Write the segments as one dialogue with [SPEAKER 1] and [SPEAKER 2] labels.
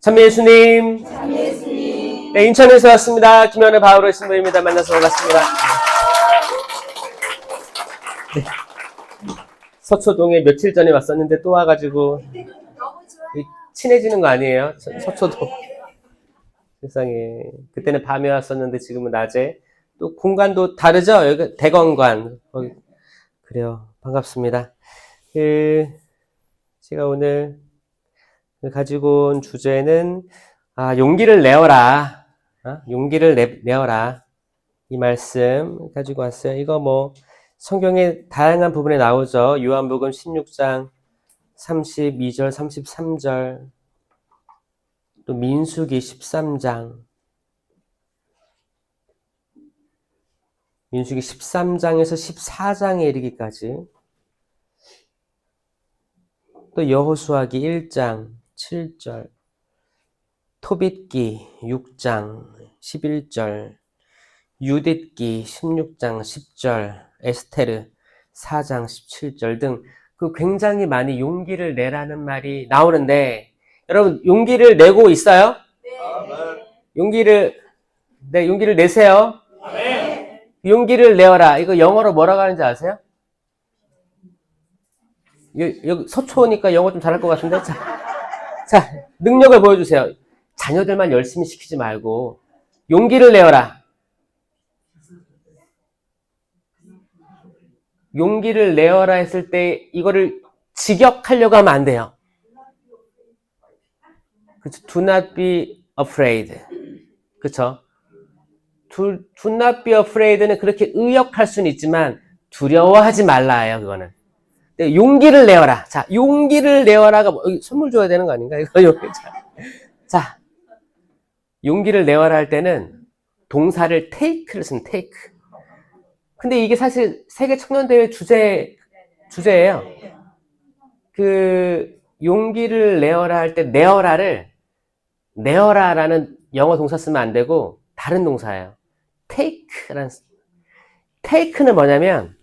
[SPEAKER 1] 참미 예수님. 네, 인천에서 왔습니다. 김현우 바오로 신부입니다. 만나서 반갑습니다. 네. 서초동에 며칠 전에 왔었는데 또 와가지고 친해지는 거 아니에요? 서초동. 세상에. 그때는 밤에 왔었는데 지금은 낮에. 또 공간도 다르죠? 여기 대건관. 그래요. 반갑습니다. 제가 오늘 가지고 온 주제는 용기를 내어라. 용기를 내어라. 이 말씀 가지고 왔어요. 이거 성경의 다양한 부분에 나오죠. 요한복음 16장 32절, 33절, 또 민수기 13장, 민수기 13장에서 14장에 이르기까지, 또 여호수아기 1장 7절, 토빗기 6장 11절, 유딧기 16장 10절, 에스테르 4장 17절 등 굉장히 많이 용기를 내라는 말이 나오는데, 여러분 용기를 내고 있어요? 네. 용기를 내세요. 네. 용기를 내어라. 이거 영어로 뭐라고 하는지 아세요? 여기 서초니까 영어 좀 잘할 것 같은데. 자, 능력을 보여주세요. 자녀들만 열심히 시키지 말고 용기를 내어라. 용기를 내어라 했을 때 이거를 직역하려고 하면 안 돼요. 그쵸? Do not be afraid. 그쵸? Do not be afraid는 그렇게 의역할 수는 있지만 두려워하지 말라예요, 그거는. 용기를 내어라. 자, 용기를 내어라가 선물 줘야 되는 거 아닌가? 이거 자, 용기를 내어라 할 때는 동사를 take를 쓴 take. 근데 이게 사실 세계 청년대회 주제예요. 용기를 내어라 할 때 내어라라는 영어 동사 쓰면 안 되고 다른 동사예요. take는 뭐냐면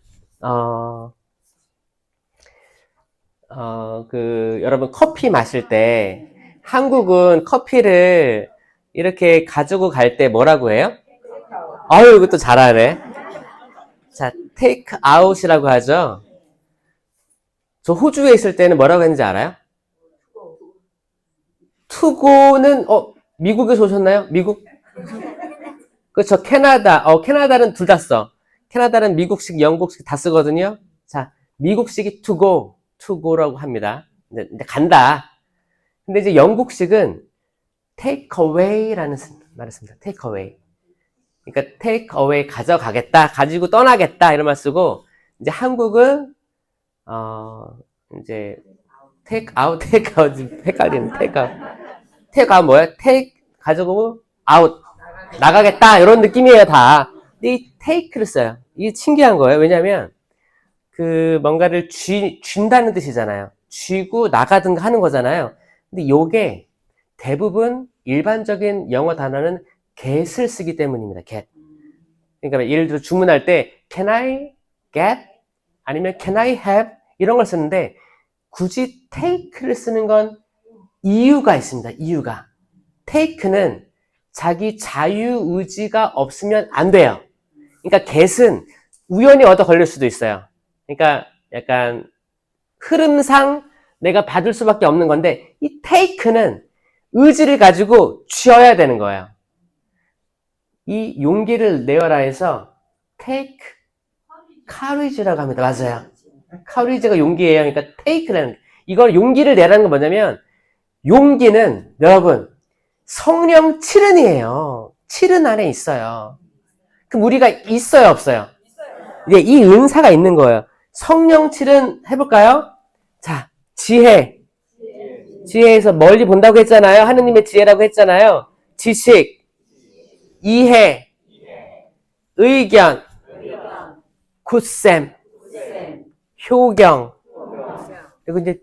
[SPEAKER 1] 여러분 커피 마실 때 한국은 커피를 이렇게 가지고 갈 때 뭐라고 해요? 아유, 이것도 잘하네. 자, take out이라고 하죠. 저 호주에 있을 때는 뭐라고 했는지 알아요? to go는 미국에서 오셨나요? 미국? 그렇죠. 캐나다는 둘 다 써. 캐나다는 미국식, 영국식 다 쓰거든요. 자, 미국식이 to go라고 합니다. 이제 간다. 근데 이제 영국식은 take away라는 말을 씁니다. take away. 그러니까 take away 가져가겠다, 가지고 떠나겠다 이런 말 쓰고, 이제 한국은 이제 take out 헷갈리는 take out 뭐야? take 가지고 out 나가겠다 이런 느낌이에요 다. 근데 이 take를 써요. 이게 신기한 거예요. 왜냐면 뭔가를 쥔다는 뜻이잖아요. 쥐고 나가든가 하는 거잖아요. 근데 요게 대부분 일반적인 영어 단어는 get을 쓰기 때문입니다. get. 그러니까 예를 들어 주문할 때 can I get? 아니면 can I have? 이런 걸 쓰는데 굳이 take를 쓰는 건 이유가 있습니다. 이유가. take는 자기 자유의지가 없으면 안 돼요. 그러니까 get은 우연히 얻어 걸릴 수도 있어요. 그러니까 약간 흐름상 내가 받을 수밖에 없는 건데 이 take는 의지를 가지고 쥐어야 되는 거예요. 이 용기를 내어라 해서 take courage라고 합니다. 맞아요. courage가 용기예요. 그러니까 take라는 이걸 용기를 내라는 건 뭐냐면 용기는 여러분 성령 칠은이에요. 칠은 안에 있어요. 그럼 우리가 있어요, 없어요? 이제 이 은사가 있는 거예요. 성령 칠은 해볼까요? 자, 지혜에서 멀리 본다고 했잖아요. 하느님의 지혜라고 했잖아요. 지식, 이해, 의견, 굿셈, 효경, 그리고 이제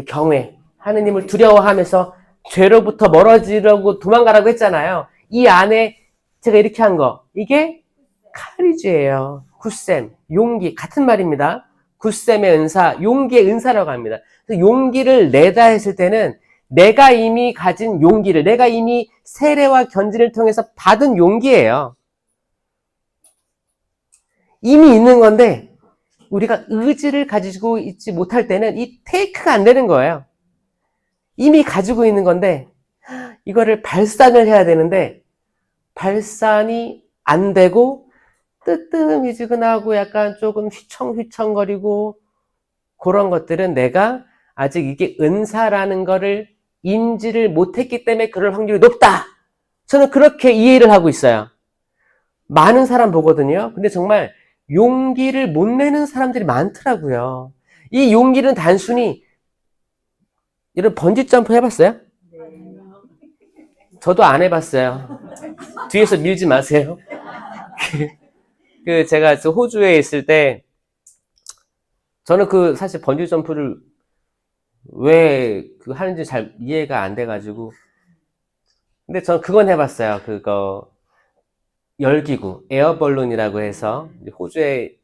[SPEAKER 1] 경외. 하느님을 두려워하면서 죄로부터 멀어지려고 도망가라고 했잖아요. 이 안에 제가 이렇게 한 거, 이게 카리지예요. 굿셈, 용기, 같은 말입니다. 굿셈의 은사, 용기의 은사라고 합니다. 그래서 용기를 내다 했을 때는 내가 이미 가진 용기를, 내가 이미 세례와 견진을 통해서 받은 용기예요. 이미 있는 건데 우리가 의지를 가지고 있지 못할 때는 이 테이크가 안 되는 거예요. 이미 가지고 있는 건데 이거를 발산을 해야 되는데 발산이 안 되고 뜨뜻미지근하고 약간 조금 휘청휘청거리고 그런 것들은 내가 아직 이게 은사라는 거를 인지를 못했기 때문에 그럴 확률이 높다. 저는 그렇게 이해를 하고 있어요. 많은 사람 보거든요. 근데 정말 용기를 못 내는 사람들이 많더라고요. 이 용기는 단순히 이런 번지 점프 해봤어요? 저도 안 해봤어요. 뒤에서 밀지 마세요. 제가 호주에 있을 때 저는 사실 번지 점프를 왜 하는지 잘 이해가 안 돼가지고. 근데 저는 그건 해봤어요. 열기구, 에어벌룬이라고 해서 호주의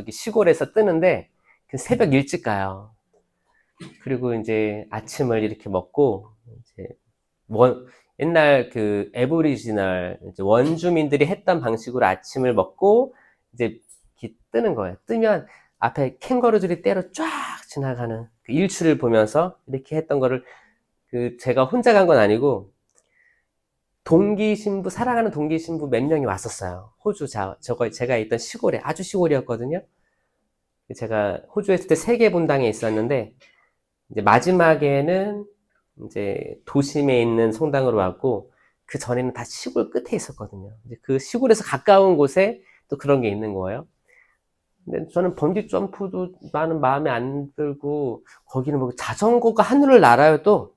[SPEAKER 1] 시골에서 뜨는데 새벽 일찍 가요. 그리고 이제 아침을 이렇게 먹고 이제 옛날 애보리지널 원주민들이 했던 방식으로 아침을 먹고 이제 뜨는 거예요. 뜨면 앞에 캥거루들이 때로 쫙 지나가는 일출을 보면서 이렇게 했던 거를 제가 혼자 간 건 아니고 동기 신부, 사랑하는 동기 신부 몇 명이 왔었어요. 호주 제가 있던 시골에, 아주 시골이었거든요. 제가 호주에 있을 때 세계 분당에 있었는데 이제 마지막에는 이제 도심에 있는 성당으로 왔고 그 전에는 다 시골 끝에 있었거든요. 이제 그 시골에서 가까운 곳에 또 그런 게 있는 거예요. 근데 저는 번지 점프도 나는 마음에 안 들고 거기는 뭐 자전거가 하늘을 날아요. 또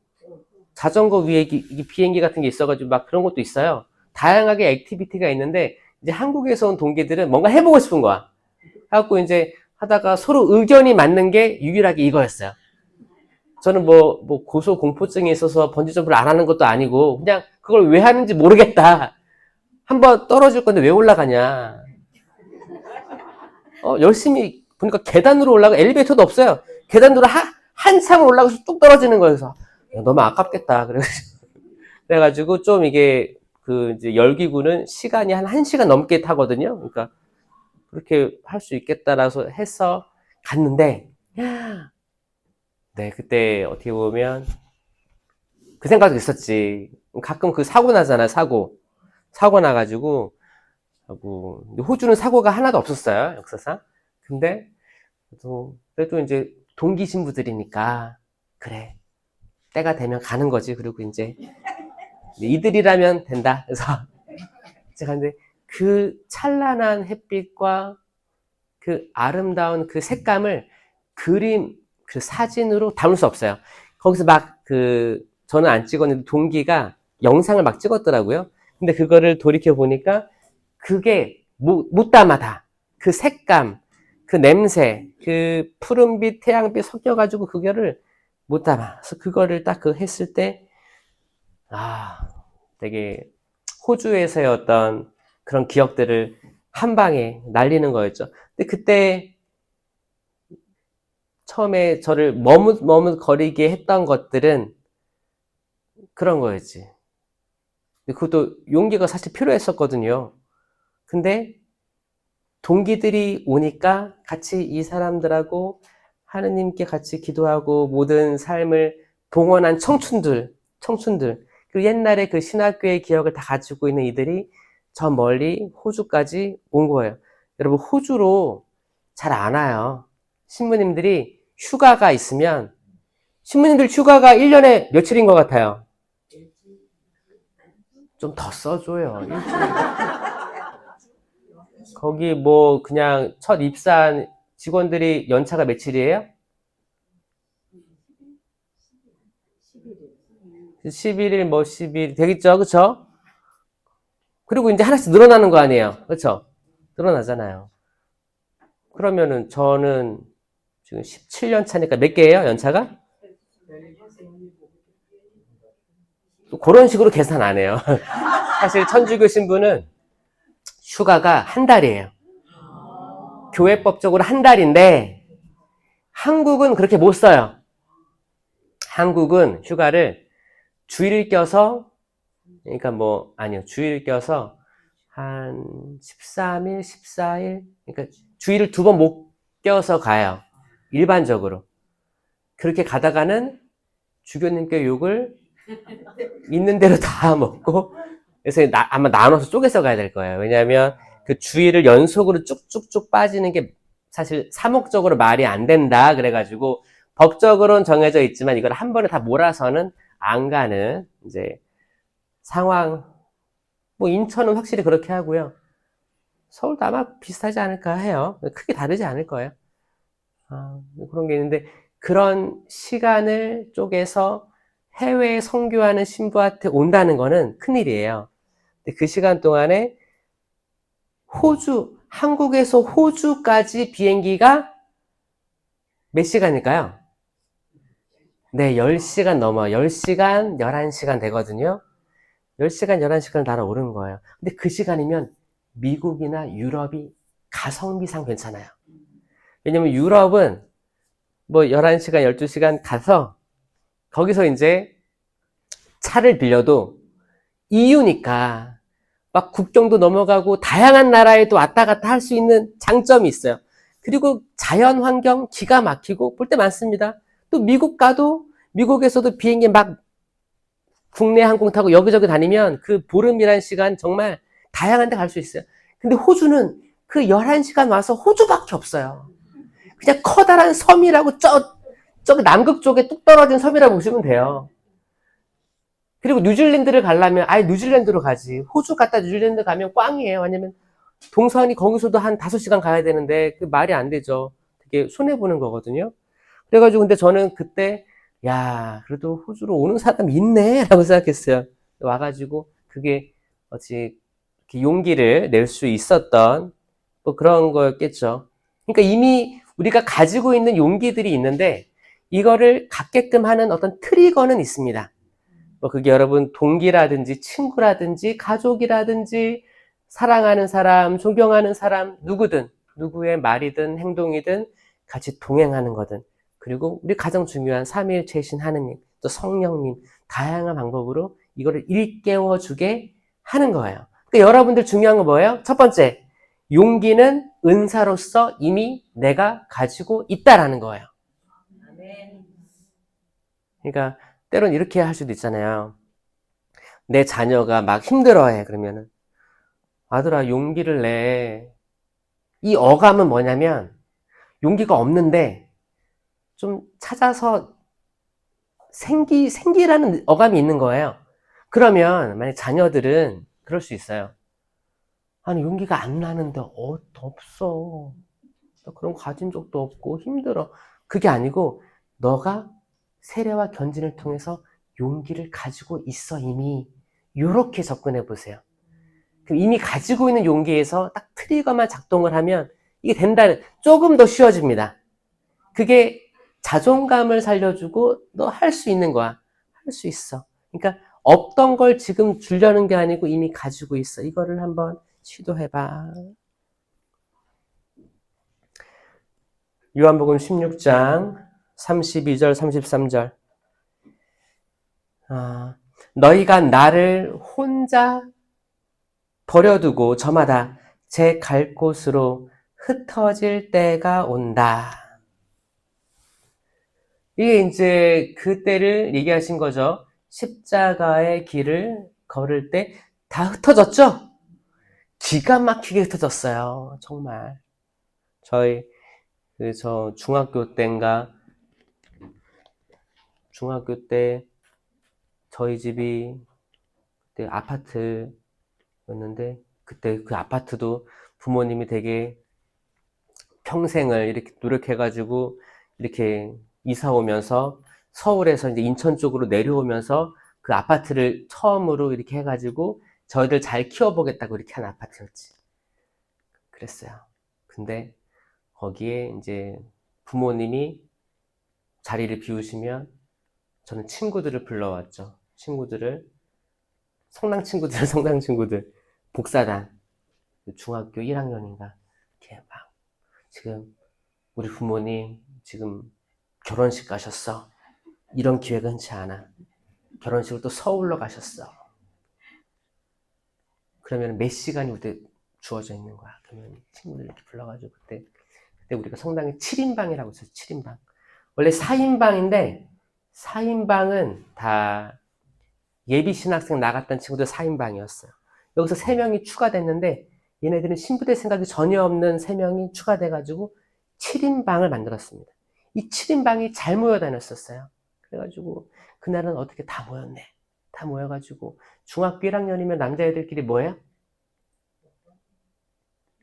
[SPEAKER 1] 자전거 위에 비행기 같은 게 있어가지고 막 그런 것도 있어요. 다양하게 액티비티가 있는데 이제 한국에서 온 동기들은 뭔가 해보고 싶은 거야. 해갖고 이제 하다가 서로 의견이 맞는 게 유일하게 이거였어요. 저는 뭐 고소 공포증이 있어서 번지 점프를 안 하는 것도 아니고 그냥 그걸 왜 하는지 모르겠다. 한번 떨어질 건데 왜 올라가냐. 열심히 보니까 계단으로 엘리베이터도 없어요. 계단으로 한참 올라가서 뚝 떨어지는 거여서 너무 아깝겠다. 그래가지고 좀 이게 이제 열기구는 시간이 한 1시간 넘게 타거든요. 그러니까 그렇게 할 수 있겠다라서 해서 갔는데 네, 그때 어떻게 보면 그 생각도 있었지. 가끔 사고 나잖아, 사고 나가지고 호주는 사고가 하나도 없었어요, 역사상. 근데 그래도 이제 동기 신부들이니까 그래, 때가 되면 가는 거지. 그리고 이제 이들이라면 된다. 그래서 제가 근데 그 찬란한 햇빛과 그 아름다운 그 색감을 그림, 사진으로 담을 수 없어요. 거기서 저는 안 찍었는데 동기가 영상을 막 찍었더라고요. 근데 그거를 돌이켜 보니까 그게 못 담아 다. 그 색감, 그 냄새, 그 푸른빛, 태양빛 섞여가지고 그거를 못 담아. 그래서 그거를 딱 했을 때, 되게 호주에서의 어떤 그런 기억들을 한 방에 날리는 거였죠. 근데 그때 처음에 저를 머뭇거리게 했던 것들은 그런 거였지. 그것도 용기가 사실 필요했었거든요. 근데 동기들이 오니까 같이 이 사람들하고 하느님께 같이 기도하고 모든 삶을 봉헌한 청춘들, 그리고 옛날에 그 신학교의 기억을 다 가지고 있는 이들이 저 멀리 호주까지 온 거예요. 여러분, 호주로 잘 안 와요. 신부님들이 휴가가 있으면, 신부님들 휴가가 1년에 며칠인 것 같아요? 좀 더 써줘요. 거기 그냥 첫 입사한 직원들이 연차가 며칠이에요? 11일, 10일 되겠죠? 그쵸? 그리고 이제 하나씩 늘어나는 거 아니에요? 그쵸? 늘어나잖아요. 그러면은 저는 지금 17년 차니까 몇 개예요, 연차가? 그런 식으로 계산 안 해요. 사실 천주교 신부는 휴가가 한 달이에요. 교회법적으로 한 달인데 한국은 그렇게 못 써요. 한국은 휴가를 주일을 껴서, 그러니까 아니요. 주일을 껴서 한 13일, 14일, 그러니까 주일을 2번 못 껴서 가요. 일반적으로. 그렇게 가다가는 주교님께 욕을 있는 대로 다 먹고, 그래서 아마 나눠서 쪼개서 가야 될 거예요. 왜냐하면 그 주일을 연속으로 쭉쭉쭉 빠지는 게 사실 사목적으로 말이 안 된다. 그래가지고 법적으로는 정해져 있지만 이걸 한 번에 다 몰아서는 안 가는 이제 상황. 인천은 확실히 그렇게 하고요. 서울도 아마 비슷하지 않을까 해요. 크게 다르지 않을 거예요. 그런 게 있는데 그런 시간을 쪼개서 해외에 선교하는 신부한테 온다는 거는 큰일이에요. 근데 그 시간 동안에 한국에서 호주까지 비행기가 몇 시간일까요? 네, 10시간 넘어요. 10시간, 11시간 되거든요. 10시간, 11시간 날아오르는 거예요. 근데 그 시간이면 미국이나 유럽이 가성비상 괜찮아요. 왜냐면 유럽은 11시간, 12시간 가서 거기서 이제 차를 빌려도 EU니까 막 국경도 넘어가고 다양한 나라에 또 왔다 갔다 할 수 있는 장점이 있어요. 그리고 자연 환경 기가 막히고 볼 때 많습니다. 또 미국 가도 미국에서도 비행기 막 국내 항공 타고 여기저기 다니면 그 보름이란 시간 정말 다양한 데 갈 수 있어요. 근데 호주는 그 11시간 와서 호주밖에 없어요. 그냥 커다란 섬이라고 저 남극 쪽에 뚝 떨어진 섬이라고 보시면 돼요. 그리고 뉴질랜드를 가려면 아예 뉴질랜드로 가지. 호주 갔다 뉴질랜드 가면 꽝이에요. 왜냐면 동선이 거기서도 한 5시간 가야 되는데 그 말이 안 되죠. 되게 손해보는 거거든요. 그래가지고 근데 저는 그때 야 그래도 호주로 오는 사람이 있네 라고 생각했어요. 와가지고 그게 어찌 용기를 낼 수 있었던 그런 거였겠죠. 그러니까 이미 우리가 가지고 있는 용기들이 있는데 이거를 갖게끔 하는 어떤 트리거는 있습니다. 그게 여러분 동기라든지 친구라든지 가족이라든지 사랑하는 사람, 존경하는 사람, 누구든 누구의 말이든 행동이든 같이 동행하는 거든 그리고 우리 가장 중요한 삼위일체이신 하느님 또 성령님 다양한 방법으로 이거를 일깨워주게 하는 거예요. 그러니까 여러분들 중요한 건 뭐예요? 첫 번째, 용기는 은사로서 이미 내가 가지고 있다라는 거예요. 그러니까 때론 이렇게 할 수도 있잖아요. 내 자녀가 막 힘들어해. 그러면은 아들아 용기를 내. 이 어감은 뭐냐면 용기가 없는데 좀 찾아서 생기라는 어감이 있는 거예요. 그러면 만약 자녀들은 그럴 수 있어요. 아니 용기가 안 나는데 없어. 나 그런 거 가진 적도 없고 힘들어. 그게 아니고 너가 세례와 견진을 통해서 용기를 가지고 있어 이미. 요렇게 접근해 보세요. 이미 가지고 있는 용기에서 딱 트리거만 작동을 하면 이게 된다는 조금 더 쉬워집니다. 그게 자존감을 살려주고 너 할 수 있는 거야. 할 수 있어. 그러니까 없던 걸 지금 주려는 게 아니고 이미 가지고 있어. 이거를 한번 시도해봐. 요한복음 16장 32절 33절 너희가 나를 혼자 버려두고 저마다 제 갈 곳으로 흩어질 때가 온다. 이게 이제 그때를 얘기하신 거죠. 십자가의 길을 걸을 때 다 흩어졌죠? 기가 막히게 흩어졌어요. 정말. 저 중학교 때 저희 집이 그때 아파트였는데 그때 그 아파트도 부모님이 되게 평생을 이렇게 노력해가지고 이렇게 이사 오면서 서울에서 이제 인천 쪽으로 내려오면서 그 아파트를 처음으로 이렇게 해가지고 저희들 잘 키워보겠다고 이렇게 한 아파트였지. 그랬어요. 근데 거기에 이제 부모님이 자리를 비우시면 저는 친구들을 불러왔죠. 성당 친구들, 복사단, 중학교 1학년인가, 이렇게 막, 지금, 우리 부모님, 지금 결혼식 가셨어. 이런 기회가 흔치 않아. 결혼식을 또 서울로 가셨어. 그러면 몇 시간이 그때 주어져 있는 거야. 그러면 친구들 이렇게 불러가지고 그때 우리가 성당에 7인방이라고 했어요. 7인방. 원래 4인방인데 4인방은 다 예비 신학생 나갔던 친구들 4인방이었어요. 여기서 3명이 추가됐는데 얘네들은 신부될 생각이 전혀 없는 3명이 추가돼가지고 7인방을 만들었습니다. 이 7인방이 잘 모여 다녔었어요. 그래가지고 그날은 어떻게 다 모였네. 다 모여가지고 중학교 1학년이면 남자애들끼리 뭐예요?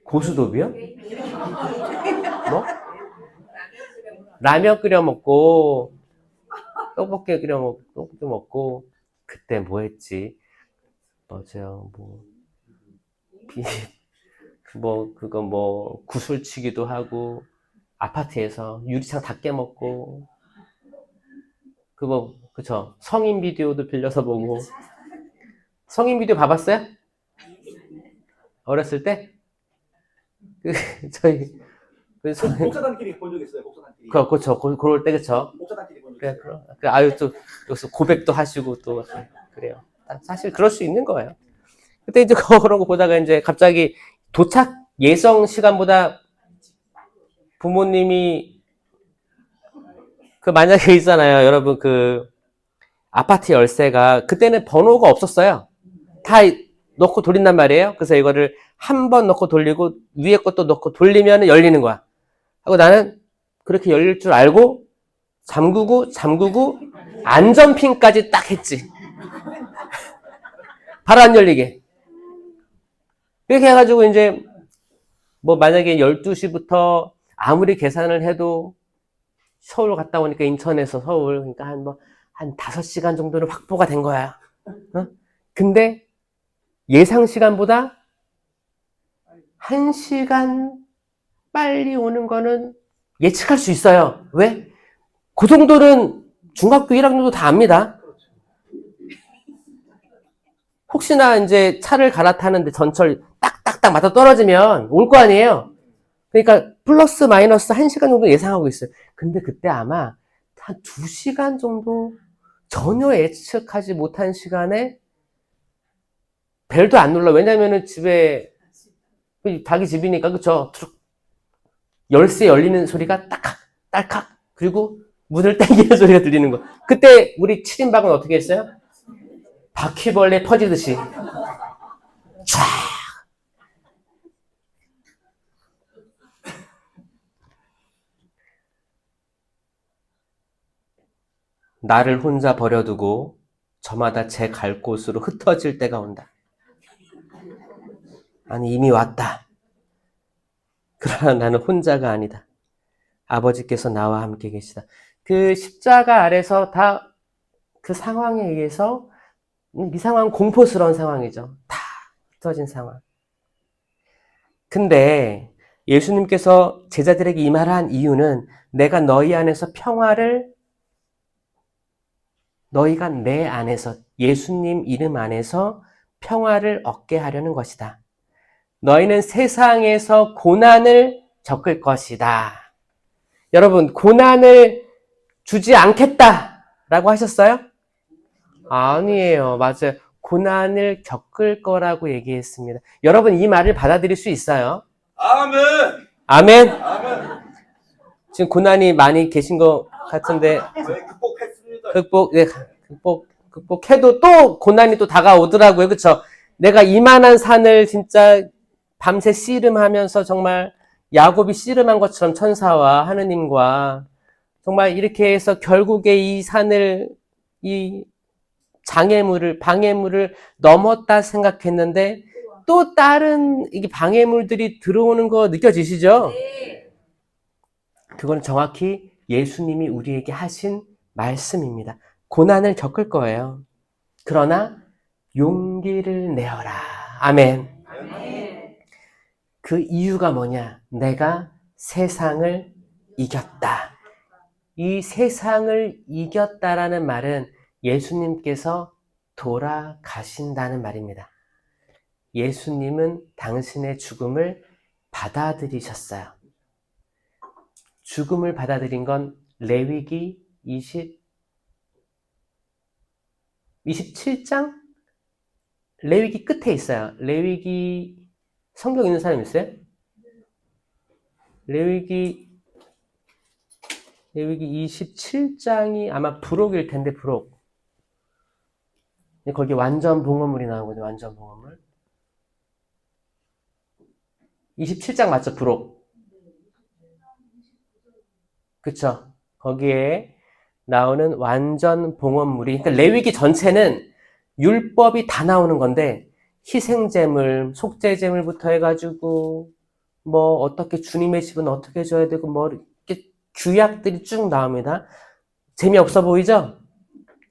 [SPEAKER 1] 고수도비요? 뭐? 라면 끓여 먹고 떡볶이 먹고 그때 뭐 했지? 맞아요. 구슬치기도 하고 아파트에서 유리창 다 깨먹고 그쵸? 성인 비디오도 빌려서 보고. 성인 비디오 봐봤어요? 어렸을 때? 저희
[SPEAKER 2] 목사단끼리 본 적 있어요. 목사단끼리.
[SPEAKER 1] 그렇죠. 그럴 때 그쵸?
[SPEAKER 2] 목사단끼리 본 적
[SPEAKER 1] 그래,
[SPEAKER 2] 있어요.
[SPEAKER 1] 아유 또 여기서 고백도 하시고 또 그래요. 사실 그럴 수 있는 거예요. 그때 이제 그런 거 보다가 이제 갑자기 도착 예정 시간보다 부모님이 만약에 있잖아요, 여러분 아파트 열쇠가 그때는 번호가 없었어요. 다 넣고 돌린단 말이에요. 그래서 이거를 한 번 넣고 돌리고 위에 것도 넣고 돌리면 열리는 거야. 하고 나는 그렇게 열릴 줄 알고 잠그고 안전핀까지 딱 했지. 바로 안 열리게. 이렇게 해가지고 이제 만약에 12시부터 아무리 계산을 해도 서울 갔다 오니까 인천에서 서울 그러니까 한 5시간 정도는 확보가 된 거야. 어? 근데 예상 시간보다 1시간 빨리 오는 거는 예측할 수 있어요. 왜? 그 정도는 중학교 1학년도 다 압니다. 혹시나 이제 차를 갈아타는데 전철 딱딱딱 맞아 떨어지면 올 거 아니에요. 그러니까 플러스 마이너스 1시간 정도 예상하고 있어요. 근데 그때 아마 한 2시간 정도 전혀 예측하지 못한 시간에 벨도 안 눌러. 왜냐면은 집에 자기 집이니까 그쵸? 열쇠 열리는 소리가 딱딱 딸칵 그리고 문을 당기는 소리가 들리는 거. 그때 우리 7인방은 어떻게 했어요? 바퀴벌레 퍼지듯이 촤 나를 혼자 버려두고 저마다 제 갈 곳으로 흩어질 때가 온다. 아니 이미 왔다. 그러나 나는 혼자가 아니다. 아버지께서 나와 함께 계시다. 그 십자가 아래서 다 그 상황에 의해서 이 상황은 공포스러운 상황이죠. 다 흩어진 상황. 근데 예수님께서 제자들에게 이 말을 한 이유는 내가 너희 안에서 너희가 내 안에서 예수님 이름 안에서 평화를 얻게 하려는 것이다. 너희는 세상에서 고난을 겪을 것이다. 여러분, 고난을 주지 않겠다라고 하셨어요? 아니에요. 맞아요. 고난을 겪을 거라고 얘기했습니다. 여러분, 이 말을 받아들일 수 있어요?
[SPEAKER 2] 아멘.
[SPEAKER 1] 아멘?
[SPEAKER 2] 아멘.
[SPEAKER 1] 지금 고난이 많이 계신 것 같은데,
[SPEAKER 2] 극복했습니다.
[SPEAKER 1] 극복해도 또 고난이 또 다가오더라고요. 그쵸? 내가 이만한 산을 진짜 밤새 씨름하면서 정말 야곱이 씨름한 것처럼 천사와 하느님과 정말 이렇게 해서 결국에 이 산을, 이 방해물을 넘었다 생각했는데 또 다른 이게 방해물들이 들어오는 거 느껴지시죠? 그건 정확히 예수님이 우리에게 하신 말씀입니다. 고난을 겪을 거예요. 그러나 용기를 내어라. 아멘. 그 이유가 뭐냐? 내가 세상을 이겼다. 이 세상을 이겼다라는 말은 예수님께서 돌아가신다는 말입니다. 예수님은 당신의 죽음을 받아들이셨어요. 죽음을 받아들인 건 레위기 27장 레위기 끝에 있어요. 레위기 성경 있는 사람 있어요? 레위기 27장이 아마 부록일 텐데, 부록. 거기 완전 봉헌물이 나오거든요. 완전 봉헌물. 27장 맞죠? 부록. 그쵸? 거기에 나오는 완전 봉헌물이, 그러니까 레위기 전체는 율법이 다 나오는 건데, 희생제물, 속죄제물부터 해가지고 뭐 어떻게 주님의 집은 어떻게 해줘야 되고 뭐 이렇게 규약들이 쭉 나옵니다. 재미없어 보이죠?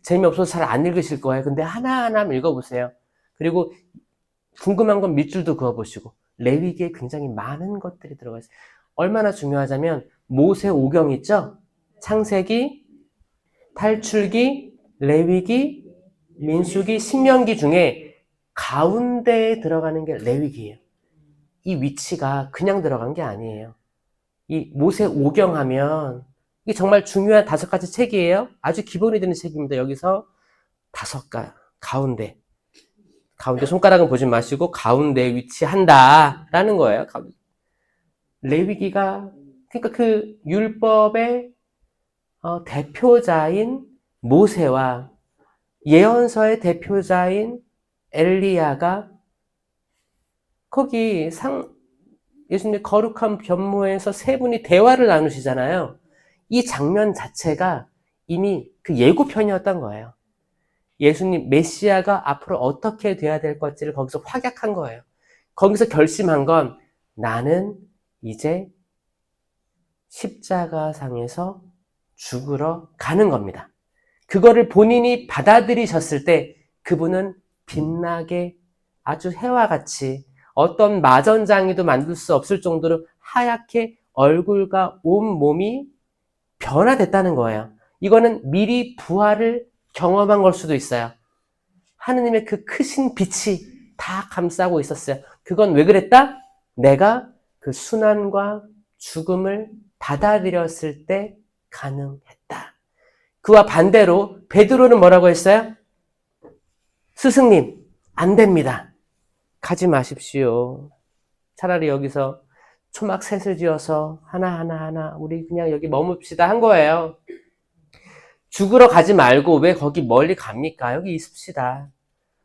[SPEAKER 1] 재미없어서 잘 안 읽으실 거예요. 근데 하나하나 읽어보세요. 그리고 궁금한 건 밑줄도 그어보시고, 레위기에 굉장히 많은 것들이 들어가 있어요. 얼마나 중요하자면 모세 오경 있죠? 창세기, 탈출기, 레위기, 민수기, 신명기 중에 가운데에 들어가는 게 레위기예요. 이 위치가 그냥 들어간 게 아니에요. 이 모세 오경 하면 이게 정말 중요한 5가지 책이에요. 아주 기본이 되는 책입니다. 여기서 5가지 가운데 손가락은 보지 마시고 가운데에 위치한다라는 거예요. 레위기가 그러니까 그 율법의 대표자인 모세와 예언서의 대표자인 엘리야가 거기 예수님의 거룩한 변모에서 3분이 대화를 나누시잖아요. 이 장면 자체가 이미 그 예고편이었던 거예요. 예수님 메시아가 앞으로 어떻게 돼야 될 것지를 거기서 확약한 거예요. 거기서 결심한 건 나는 이제 십자가상에서 죽으러 가는 겁니다. 그거를 본인이 받아들이셨을 때 그분은 빛나게 아주 해와 같이 어떤 마전장이도 만들 수 없을 정도로 하얗게 얼굴과 온 몸이 변화됐다는 거예요. 이거는 미리 부활을 경험한 걸 수도 있어요. 하느님의 그 크신 빛이 다 감싸고 있었어요. 그건 왜 그랬다? 내가 그 순환과 죽음을 받아들였을 때 가능했다. 그와 반대로 베드로는 뭐라고 했어요? 스승님, 안 됩니다. 가지 마십시오. 차라리 여기서 초막셋을 지어서 하나 우리 그냥 여기 머뭅시다 한 거예요. 죽으러 가지 말고 왜 거기 멀리 갑니까? 여기 있읍시다.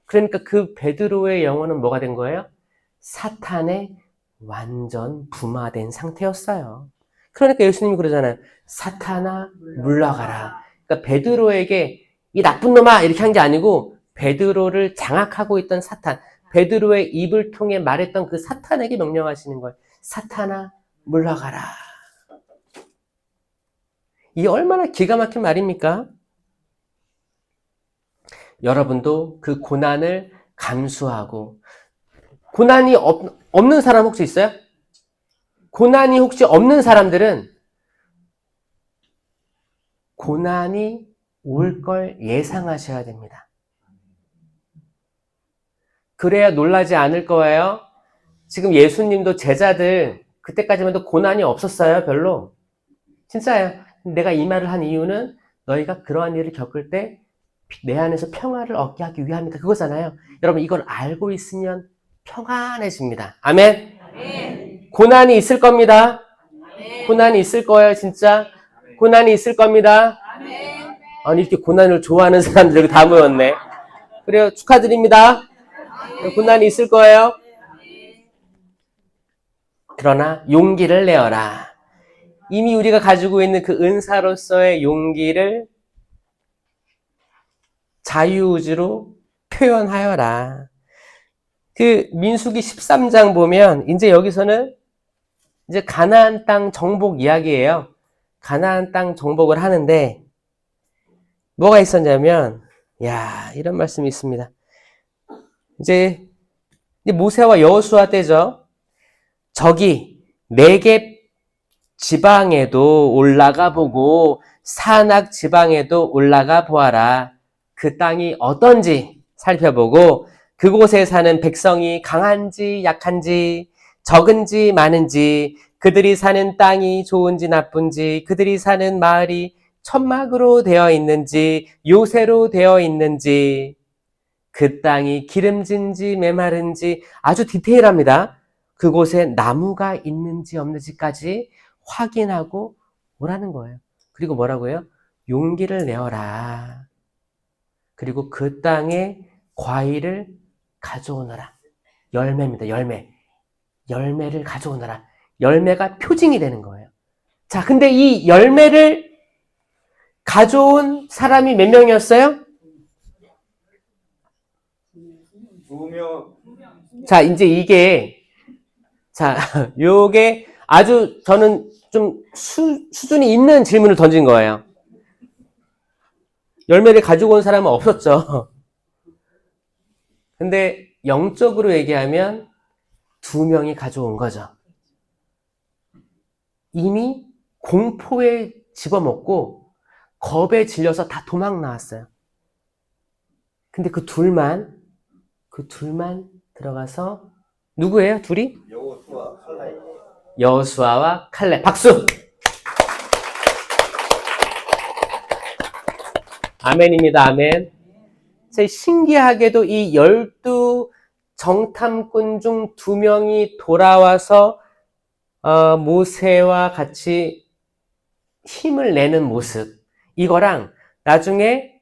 [SPEAKER 1] 그러니까 그 베드로의 영혼은 뭐가 된 거예요? 사탄의 완전 부마된 상태였어요. 그러니까 예수님이 그러잖아요. 사탄아 물러가라. 그러니까 베드로에게 이 나쁜 놈아 이렇게 한 게 아니고 베드로를 장악하고 있던 사탄, 베드로의 입을 통해 말했던 그 사탄에게 명령하시는 거예요. 사탄아 물러가라. 이게 얼마나 기가 막힌 말입니까? 여러분도 그 고난을 감수하고, 고난이 없는 사람 혹시 있어요? 고난이 혹시 없는 사람들은 고난이 올 걸 예상하셔야 됩니다. 그래야 놀라지 않을 거예요. 지금 예수님도 제자들 그때까지만 해도 고난이 없었어요. 별로. 진짜예요. 내가 이 말을 한 이유는 너희가 그러한 일을 겪을 때 내 안에서 평화를 얻게 하기 위함이다. 그거잖아요. 여러분 이걸 알고 있으면 평안해집니다. 아멘. 아멘. 고난이 있을 겁니다. 아멘. 고난이 있을 거예요. 진짜. 고난이 있을 겁니다. 아멘. 아니 이렇게 고난을 좋아하는 사람들 여기 다 모였네. 그래요. 축하드립니다. 아멘. 고난이 있을 거예요. 그러나 용기를 내어라. 이미 우리가 가지고 있는 그 은사로서의 용기를 자유의지로 표현하여라. 그 민수기 13장 보면 이제 여기서는 이제 가나안 땅 정복 이야기예요. 가나안 땅 정복을 하는데 뭐가 있었냐면 이런 말씀이 있습니다. 이제 모세와 여호수아 때죠. 저기 네겝 지방에도 올라가 보고 산악 지방에도 올라가 보아라. 그 땅이 어떤지 살펴보고 그곳에 사는 백성이 강한지 약한지 적은지 많은지 그들이 사는 땅이 좋은지 나쁜지 그들이 사는 마을이 천막으로 되어 있는지 요새로 되어 있는지 그 땅이 기름진지 메마른지 아주 디테일합니다. 그곳에 나무가 있는지 없는지까지 확인하고 오라는 거예요. 그리고 뭐라고요? 용기를 내어라. 그리고 그 땅에 과일을 가져오너라. 열매입니다. 열매. 열매를 가져오너라. 열매가 표징이 되는 거예요. 자, 근데 이 열매를 가져온 사람이 몇 명이었어요?
[SPEAKER 2] 2명.
[SPEAKER 1] 자, 이제 이게, 자, 요게 아주 저는 좀 수준이 있는 질문을 던진 거예요. 열매를 가지고 온 사람은 없었죠. 근데 영적으로 얘기하면 2명이 가져온 거죠. 이미 공포에 집어먹고 겁에 질려서 다 도망 나왔어요. 근데 그 둘만 들어가서 누구예요? 둘이?
[SPEAKER 2] 여호수아 칼렙.
[SPEAKER 1] 여호수아와 칼렙. 박수! 아멘입니다. 아멘. 신기하게도 이 12 정탐꾼 중 2명이 돌아와서 모세와 같이 힘을 내는 모습, 이거랑 나중에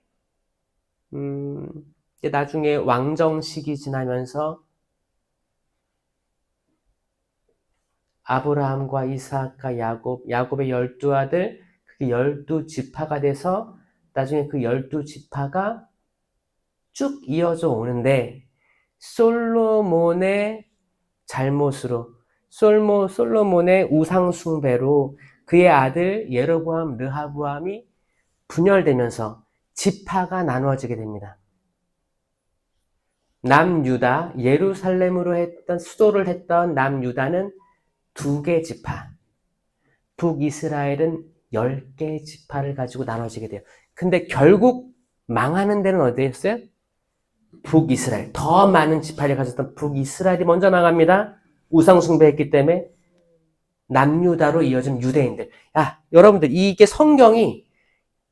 [SPEAKER 1] 왕정 시기 지나면서 아브라함과 이삭과 야곱의 12아들, 그게 12지파가 돼서 나중에 그 12지파가 쭉 이어져 오는데, 솔로몬의 잘못으로, 솔로몬의 우상숭배로 그의 아들 예로보암, 르하보암이 분열되면서 지파가 나누어지게 됩니다. 남유다, 예루살렘으로 수도를 했던 남유다는 2개 지파, 북이스라엘은 10개 지파를 가지고 나눠지게 돼요. 근데 결국 망하는 데는 어디였어요? 북이스라엘. 더 많은 지파를 가졌던 북이스라엘이 먼저 망합니다. 우상숭배했기 때문에. 남유다로 이어진 유대인들. 야, 여러분들, 이게 성경이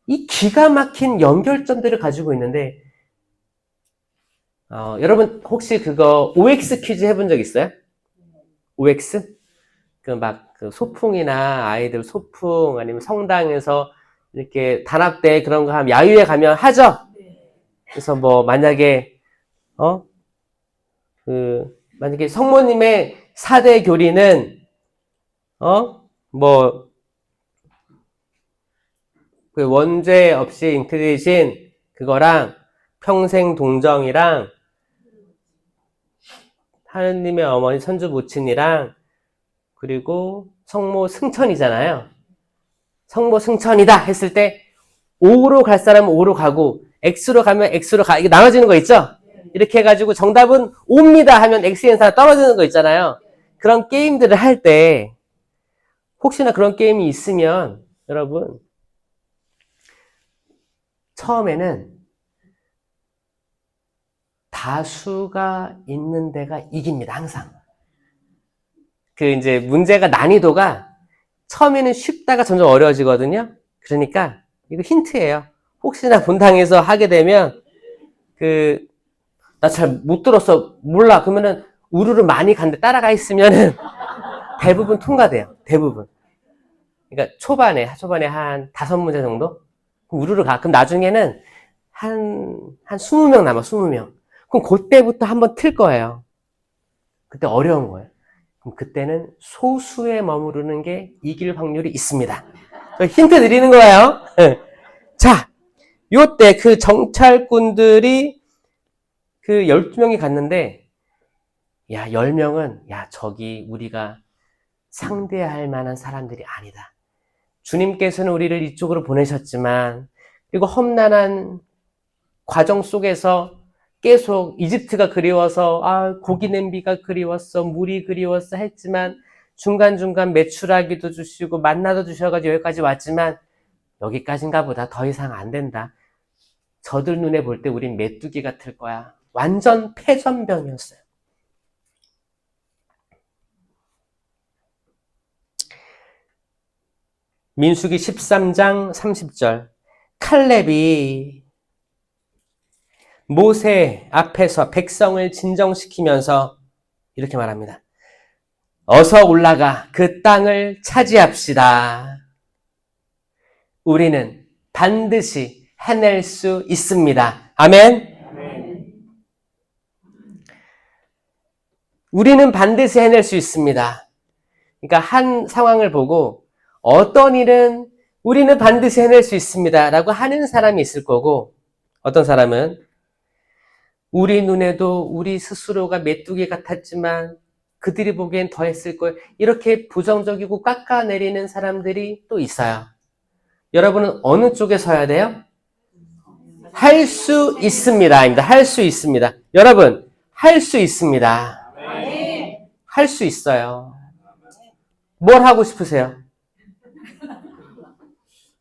[SPEAKER 1] 이 기가 막힌 연결점들을 가지고 있는데, 여러분 혹시 그거 OX 퀴즈 해본 적 있어요? OX? 그 소풍이나 아이들 소풍 아니면 성당에서 이렇게 단합대 그런 거 하면 야유회 가면 하죠? 그래서 뭐 만약에 만약에 성모님의 4대 교리는 그 원죄 없이 잉크되신 그거랑 평생 동정이랑 하느님의 어머니 천주 모친이랑 그리고 성모 승천이잖아요. 성모 승천이다 했을 때 O로 갈 사람은 O로 가고 X로 가면 X로 가. 이게 나눠지는 거 있죠? 이렇게 해가지고 정답은 O입니다 하면 X의 사람 떨어지는 거 있잖아요. 그런 게임들을 할 때 혹시나 그런 게임이 있으면 여러분 처음에는 다수가 있는 데가 이깁니다. 항상. 이제 문제가 난이도가 처음에는 쉽다가 점점 어려워지거든요. 그러니까 이거 힌트예요. 혹시나 본당에서 하게 되면 나 잘 못 들었어. 몰라. 그러면은 우르르 많이 간데 따라가 있으면은 대부분 통과돼요. 대부분. 그러니까 초반에 한 5문제 정도? 그럼 우르르 가. 그럼 나중에는 한 20명 남아, 20명. 그럼 그때부터 한번 틀 거예요. 그때 어려운 거예요. 그럼 그때는 소수에 머무르는 게 이길 확률이 있습니다. 힌트 드리는 거예요. 자, 요때 그 정찰꾼들이 12명이 갔는데, 야, 10명은, 야, 저기 우리가 상대할 만한 사람들이 아니다. 주님께서는 우리를 이쪽으로 보내셨지만, 그리고 험난한 과정 속에서 계속 이집트가 그리워서 고기 냄비가 그리웠어, 물이 그리웠어 했지만 중간중간 메추라기도 주시고 만나도 주셔가지고 여기까지 왔지만 여기까지인가 보다. 더 이상 안 된다. 저들 눈에 볼 때 우린 메뚜기 같을 거야. 완전 패전병이었어요. 민수기 13장 30절. 칼렙이 모세 앞에서 백성을 진정시키면서 이렇게 말합니다. 어서 올라가 그 땅을 차지합시다. 우리는 반드시 해낼 수 있습니다. 아멘. 우리는 반드시 해낼 수 있습니다. 그러니까 한 상황을 보고 어떤 일은 우리는 반드시 해낼 수 있습니다 라고 하는 사람이 있을 거고, 어떤 사람은 우리 눈에도 우리 스스로가 메뚜기 같았지만 그들이 보기엔 더 했을 거예요, 이렇게 부정적이고 깎아내리는 사람들이 또 있어요. 여러분은 어느 쪽에 서야 돼요? 할 수 있습니다. 할 수 있습니다. 여러분, 할 수 있습니다. 할 수 있어요. 뭘 하고 싶으세요?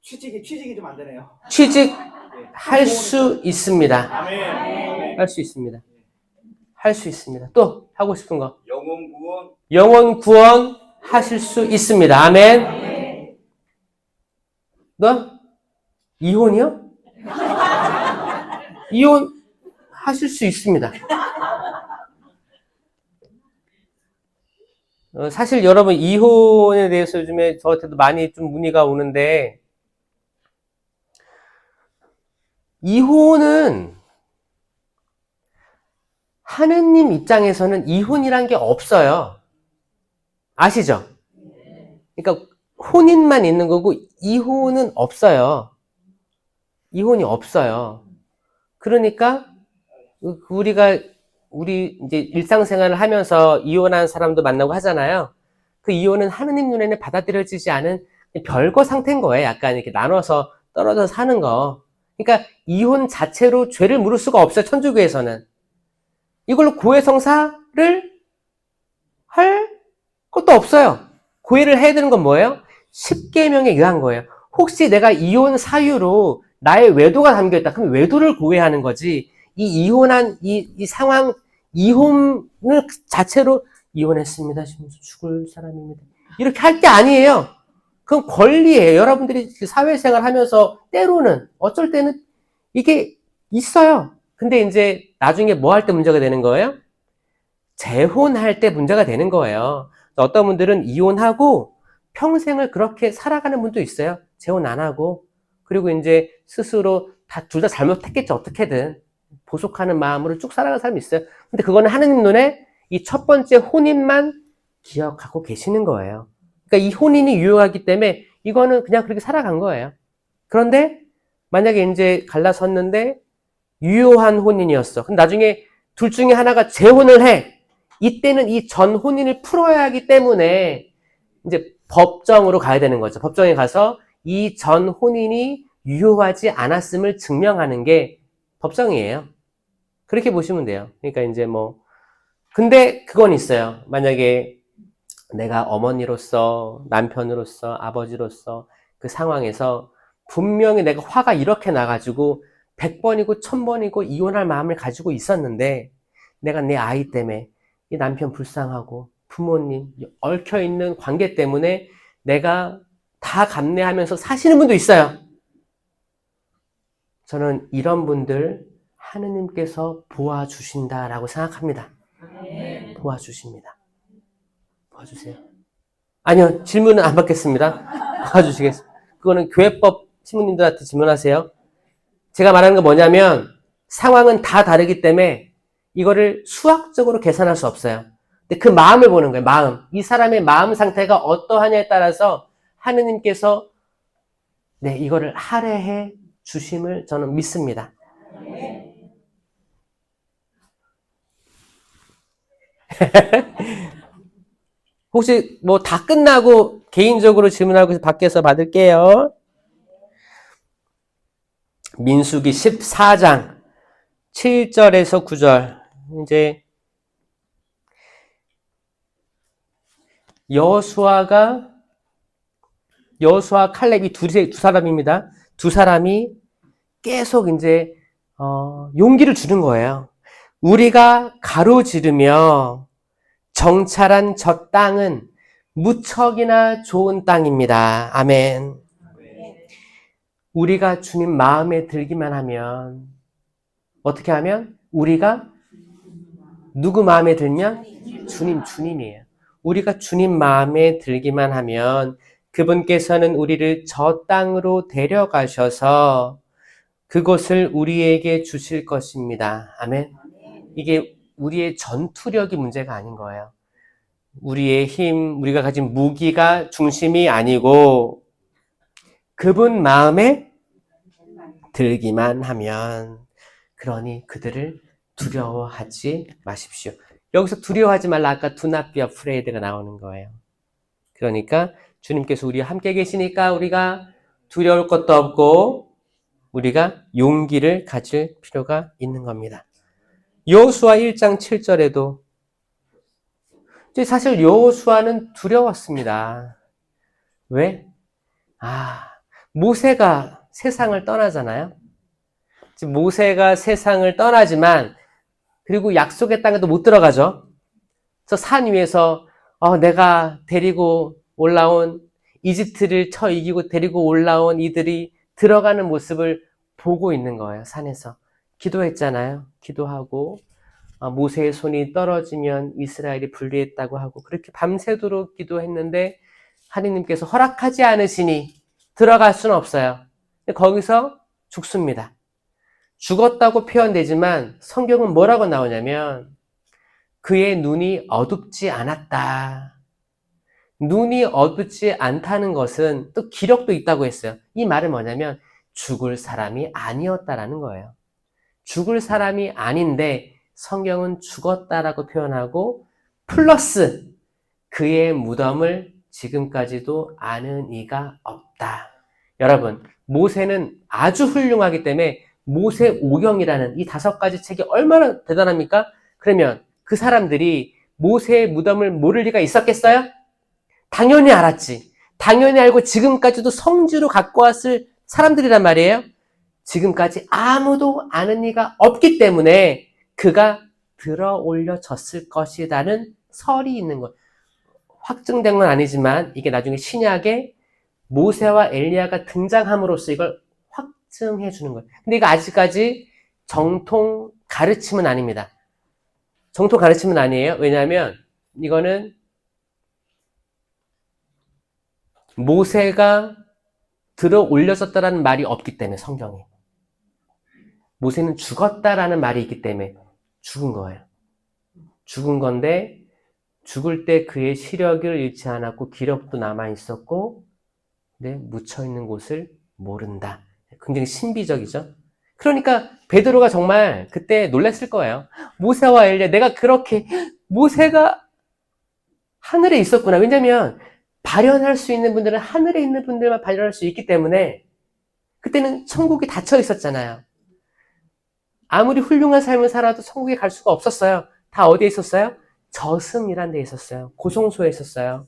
[SPEAKER 2] 취직이 좀 안 되네요.
[SPEAKER 1] 취직할 수 있습니다. 할 수 있습니다. 할 수 있습니다. 또 하고 싶은 거. 영혼 구원 하실 수 있습니다. 아멘. 너? 이혼이요? 이혼 하실 수 있습니다. 사실 여러분, 이혼에 대해서 요즘에 저한테도 많이 좀 문의가 오는데, 이혼은 하느님 입장에서는 이혼이란 게 없어요. 아시죠? 그러니까 혼인만 있는 거고 이혼은 없어요. 이혼이 없어요. 그러니까 우리 이제 일상생활을 하면서 이혼한 사람도 만나고 하잖아요. 그 이혼은 하느님 눈에는 받아들여지지 않은 별거 상태인 거예요. 약간 이렇게 나눠서 떨어져 사는 거. 그러니까 이혼 자체로 죄를 물을 수가 없어요. 천주교에서는. 이걸로 고해성사를 할 것도 없어요. 고해를 해야 되는 건 뭐예요? 십계명에 의한 거예요. 혹시 내가 이혼 사유로 나의 외도가 담겨있다. 그럼 외도를 고해하는 거지. 이 이혼한 이 상황, 이혼을 자체로 이혼했습니다. 지금 죽을 사람입니다. 이렇게 할 게 아니에요. 그건 권리예요. 여러분들이 사회생활 하면서 때로는, 어쩔 때는 이게 있어요. 근데 이제 나중에 뭐 할 때 문제가 되는 거예요? 재혼할 때 문제가 되는 거예요. 어떤 분들은 이혼하고 평생을 그렇게 살아가는 분도 있어요. 재혼 안 하고. 그리고 이제 스스로 둘 다 잘못했겠죠. 어떻게든. 보속하는 마음으로 쭉 살아가는 사람이 있어요. 근데 그거는 하느님 눈에 이 첫 번째 혼인만 기억하고 계시는 거예요. 그러니까 이 혼인이 유효하기 때문에 이거는 그냥 그렇게 살아간 거예요. 그런데 만약에 이제 갈라섰는데 유효한 혼인이었어. 근데 나중에 둘 중에 하나가 재혼을 해. 이때는 이 전 혼인을 풀어야 하기 때문에 이제 법정으로 가야 되는 거죠. 법정에 가서 이 전 혼인이 유효하지 않았음을 증명하는 게 법정이에요. 그렇게 보시면 돼요. 그러니까 이제 근데 그건 있어요. 만약에 내가 어머니로서, 남편으로서, 아버지로서 그 상황에서 분명히 내가 화가 이렇게 나가지고 100번이고 1000번이고 이혼할 마음을 가지고 있었는데, 내가 내 아이 때문에 이 남편 불쌍하고 부모님 얽혀있는 관계 때문에 내가 다 감내하면서 사시는 분도 있어요. 저는 이런 분들 하느님께서 도와주신다라고 생각합니다. 도와주십니다. 도와주세요. 아니요, 질문은 안 받겠습니다. 도와주시겠습니다. 그거는 교회법 신부님들한테 질문하세요. 제가 말하는 건 뭐냐면 상황은 다 다르기 때문에 이거를 수학적으로 계산할 수 없어요. 근데 그 마음을 보는 거예요. 마음. 이 사람의 마음 상태가 어떠하냐에 따라서 하느님께서 이거를 할애해 주심을 저는 믿습니다. 혹시 다 끝나고 개인적으로 질문하고 밖에서 받을게요. 민수기 14장 7절에서 9절. 이제 여호수아 칼렙이 두 사람입니다. 두 사람이 계속 이제 용기를 주는 거예요. 우리가 가로지르며 정찰한 저 땅은 무척이나 좋은 땅입니다. 아멘. 우리가 주님 마음에 들기만 하면, 어떻게 하면? 우리가 누구 마음에 들면? 주님이에요. 우리가 주님 마음에 들기만 하면 그분께서는 우리를 저 땅으로 데려가셔서 그곳을 우리에게 주실 것입니다. 아멘. 이게 우리의 전투력이 문제가 아닌 거예요. 우리의 힘, 우리가 가진 무기가 중심이 아니고 그분 마음에 들기만 하면, 그러니 그들을 두려워하지 마십시오. 여기서 두려워하지 말라, 아까 do not be afraid가 나오는 거예요. 그러니까 주님께서 우리와 함께 계시니까 우리가 두려울 것도 없고 우리가 용기를 가질 필요가 있는 겁니다. 여호수아 1장 7절에도 사실 여호수아는 두려웠습니다. 왜? 모세가 세상을 떠나잖아요. 모세가 세상을 떠나지만 그리고 약속의 땅에도 못 들어가죠. 저 산 위에서 내가 데리고 올라온 이집트를 쳐 이기고 데리고 올라온 이들이 들어가는 모습을 보고 있는 거예요. 산에서 기도했잖아요. 기도하고 모세의 손이 떨어지면 이스라엘이 분리했다고 하고 그렇게 밤새도록 기도했는데 하느님께서 허락하지 않으시니 들어갈 수는 없어요. 근데 거기서 죽습니다. 죽었다고 표현되지만 성경은 뭐라고 나오냐면 그의 눈이 어둡지 않았다. 눈이 어둡지 않다는 것은 또 기력도 있다고 했어요. 이 말은 뭐냐면 죽을 사람이 아니었다라는 거예요. 죽을 사람이 아닌데 성경은 죽었다라고 표현하고 플러스 그의 무덤을 지금까지도 아는 이가 없다. 여러분, 모세는 아주 훌륭하기 때문에 모세오경이라는 이 5가지 책이 얼마나 대단합니까? 그러면 그 사람들이 모세의 무덤을 모를 리가 있었겠어요? 당연히 알았지. 당연히 알고 지금까지도 성지로 갖고 왔을 사람들이란 말이에요. 지금까지 아무도 아는 이가 없기 때문에 그가 들어 올려졌을 것이라는 설이 있는 것. 확증된 건 아니지만 이게 나중에 신약에 모세와 엘리야가 등장함으로써 이걸 확증해 주는 거예요. 근데 이거 아직까지 정통 가르침은 아닙니다. 정통 가르침은 아니에요. 왜냐하면 이거는 모세가 들어 올려졌다라는 말이 없기 때문에 성경에. 모세는 죽었다라는 말이 있기 때문에 죽은 거예요. 죽은 건데 죽을 때 그의 시력을 잃지 않았고 기력도 남아있었고 묻혀있는 곳을 모른다. 굉장히 신비적이죠. 그러니까 베드로가 정말 그때 놀랐을 거예요. 모세와 엘리야, 내가 그렇게 모세가 하늘에 있었구나. 왜냐하면 발현할 수 있는 분들은 하늘에 있는 분들만 발현할 수 있기 때문에 그때는 천국이 닫혀 있었잖아요. 아무리 훌륭한 삶을 살아도 천국에 갈 수가 없었어요. 다 어디에 있었어요? 저승이란 데 있었어요. 고송소에 있었어요.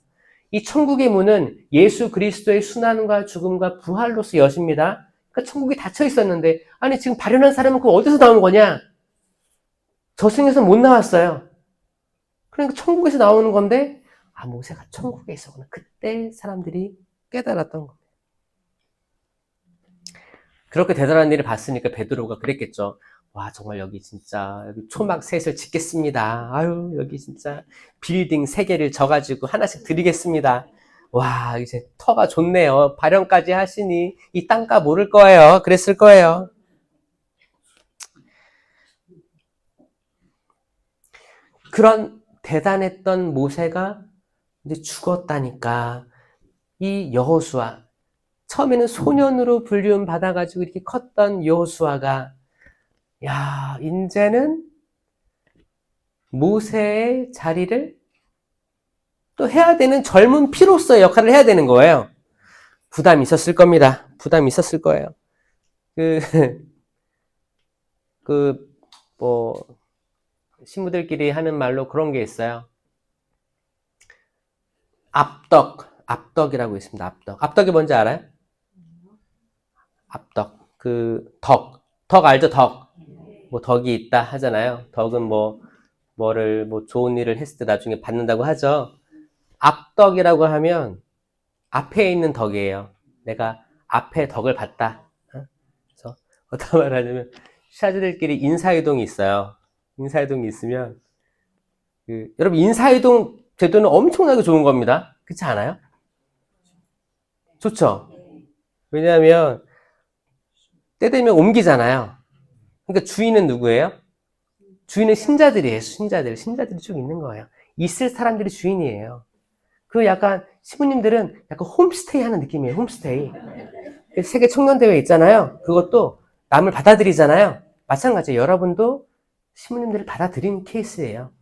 [SPEAKER 1] 이 천국의 문은 예수 그리스도의 순환과 죽음과 부활로서 여십니다. 그러니까 천국이 닫혀 있었는데 아니 지금 발현한 사람은 그 어디서 나온 거냐? 저승에서 못 나왔어요. 그러니까 천국에서 나오는 건데 모세가 천국에 있었구나. 그때 사람들이 깨달았던 겁니다. 그렇게 대단한 일을 봤으니까 베드로가 그랬겠죠. 와, 정말 여기 진짜 여기 초막 셋을 짓겠습니다. 아유, 여기 진짜 빌딩 3개를 져가지고 하나씩 드리겠습니다. 와, 이제 터가 좋네요. 발현까지 하시니 이 땅값 모를 거예요. 그랬을 거예요. 그런 대단했던 모세가 이제 죽었다니까 이 여호수아, 처음에는 소년으로 불리움 받아가지고 이렇게 컸던 여호수아가 이제는 모세의 자리를 또 해야 되는 젊은 피로서의 역할을 해야 되는 거예요. 부담이 있었을 겁니다. 부담이 있었을 거예요. 신부들끼리 하는 말로 그런 게 있어요. 압덕이라고 있습니다. 압덕이 뭔지 알아요? 압덕. 덕 알죠? 덕. 덕이 있다 하잖아요. 덕은 뭐를 좋은 일을 했을 때 나중에 받는다고 하죠. 압덕이라고 하면 앞에 있는 덕이에요. 내가 앞에 덕을 봤다. 어떤 말을 하냐면 사제들끼리 인사이동이 있어요. 인사이동이 있으면 여러분 인사이동 제도는 엄청나게 좋은 겁니다. 그렇지 않아요? 좋죠? 왜냐하면 때 되면 옮기잖아요. 그러니까 주인은 누구예요? 주인은 신자들이에요. 신자들이 쭉 있는 거예요. 있을 사람들이 주인이에요. 그 약간 시부님들은 약간 홈스테이 하는 느낌이에요. 홈스테이. 세계 청년대회 있잖아요. 그것도 남을 받아들이잖아요. 마찬가지예요. 여러분도 시부님들을 받아들인 케이스예요.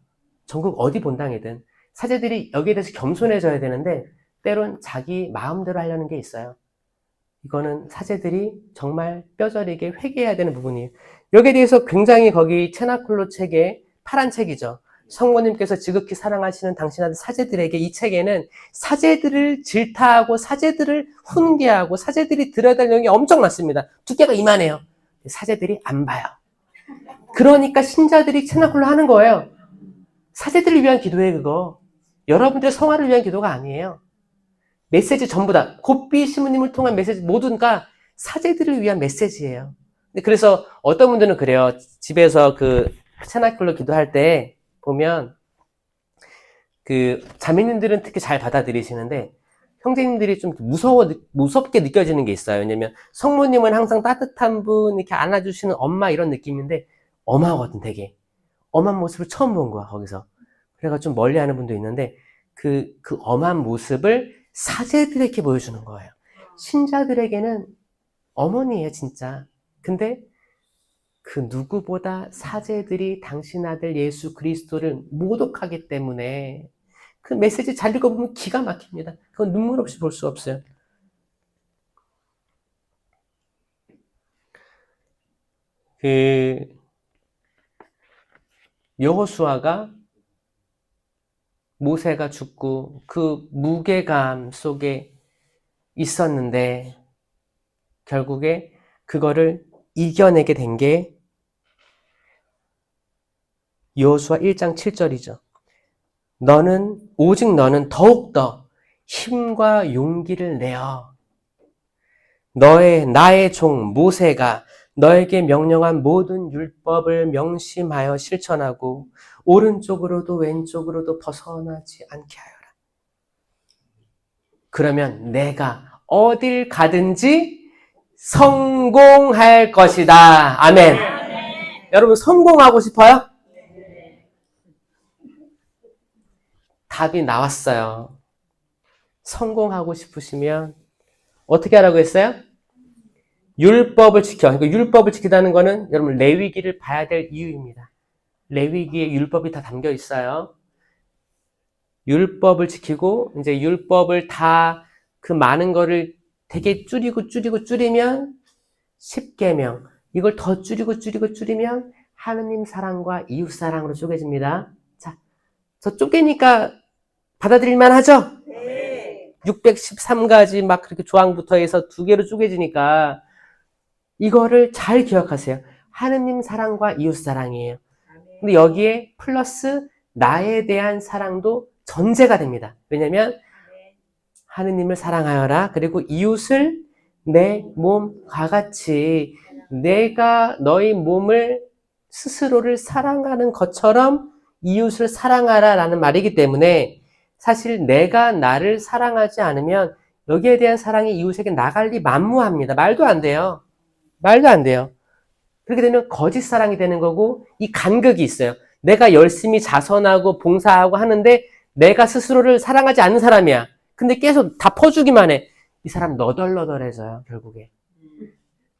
[SPEAKER 1] 전국 어디 본당이든. 사제들이 여기에 대해서 겸손해져야 되는데 때론 자기 마음대로 하려는 게 있어요. 이거는 사제들이 정말 뼈저리게 회개해야 되는 부분이에요. 여기에 대해서 굉장히 거기 체나클로 책에 파란 책이죠. 성모님께서 지극히 사랑하시는 당신 아들 사제들에게 이 책에는 사제들을 질타하고 사제들을 훈계하고 사제들이 들어야 될 내용이 엄청 많습니다. 두께가 이만해요. 사제들이 안 봐요. 그러니까 신자들이 체나클로 하는 거예요. 사제들을 위한 기도예요, 그거. 여러분들의 성화를 위한 기도가 아니에요. 메시지 전부 다 곱비 시부님을 통한 메시지 모두가 사제들을 위한 메시지예요. 그래서 어떤 분들은 그래요. 집에서 체나클로 기도할 때 보면 자매님들은 특히 잘 받아들이시는데 형제님들이 좀 무섭게 느껴지는 게 있어요. 왜냐면 성모님은 항상 따뜻한 분, 이렇게 안아주시는 엄마 이런 느낌인데 엄하거든 되게. 엄한 모습을 처음 본 거야 거기서. 그래가 좀 멀리하는 분도 있는데 그 엄한 모습을 사제들에게 보여주는 거예요. 신자들에게는 어머니예요 진짜. 근데 그 누구보다 사제들이 당신 아들 예수 그리스도를 모독하기 때문에 그 메시지 잘 읽어보면 기가 막힙니다. 그건 눈물 없이 볼 수 없어요. 여호수아가 모세가 죽고 그 무게감 속에 있었는데 결국에 그거를 이겨내게 된 게 여호수아 1장 7절이죠. 오직 너는 더욱더 힘과 용기를 내어 나의 종 모세가 너에게 명령한 모든 율법을 명심하여 실천하고 오른쪽으로도 왼쪽으로도 벗어나지 않게 하여라. 그러면 내가 어딜 가든지 성공할 것이다. 아멘. 여러분 성공하고 싶어요? 답이 나왔어요. 성공하고 싶으시면 어떻게 하라고 했어요? 율법을 지켜. 그러니까 율법을 지키다는 거는 여러분 레위기를 봐야 될 이유입니다. 레위기에 율법이 다 담겨 있어요. 율법을 지키고 이제 율법을 다 그 많은 거를 되게 줄이면 10계명. 이걸 더 줄이면 하느님 사랑과 이웃 사랑으로 쪼개집니다. 자, 저 쪼개니까 받아들일만 하죠? 네. 613가지 막 그렇게 조항부터 해서 2개로 쪼개지니까 이거를 잘 기억하세요. 하느님 사랑과 이웃 사랑이에요. 근데 여기에 플러스 나에 대한 사랑도 전제가 됩니다. 왜냐면 하느님을 사랑하여라. 그리고 이웃을 내 몸과 같이 내가 너희 몸을 스스로를 사랑하는 것처럼 이웃을 사랑하라 라는 말이기 때문에 사실 내가 나를 사랑하지 않으면 여기에 대한 사랑이 이웃에게 나갈 리 만무합니다. 말도 안 돼요. 그렇게 되면 거짓 사랑이 되는 거고 이 간극이 있어요. 내가 열심히 자선하고 봉사하고 하는데 내가 스스로를 사랑하지 않는 사람이야. 근데 계속 다 퍼주기만 해. 이 사람 너덜너덜해져요, 결국에.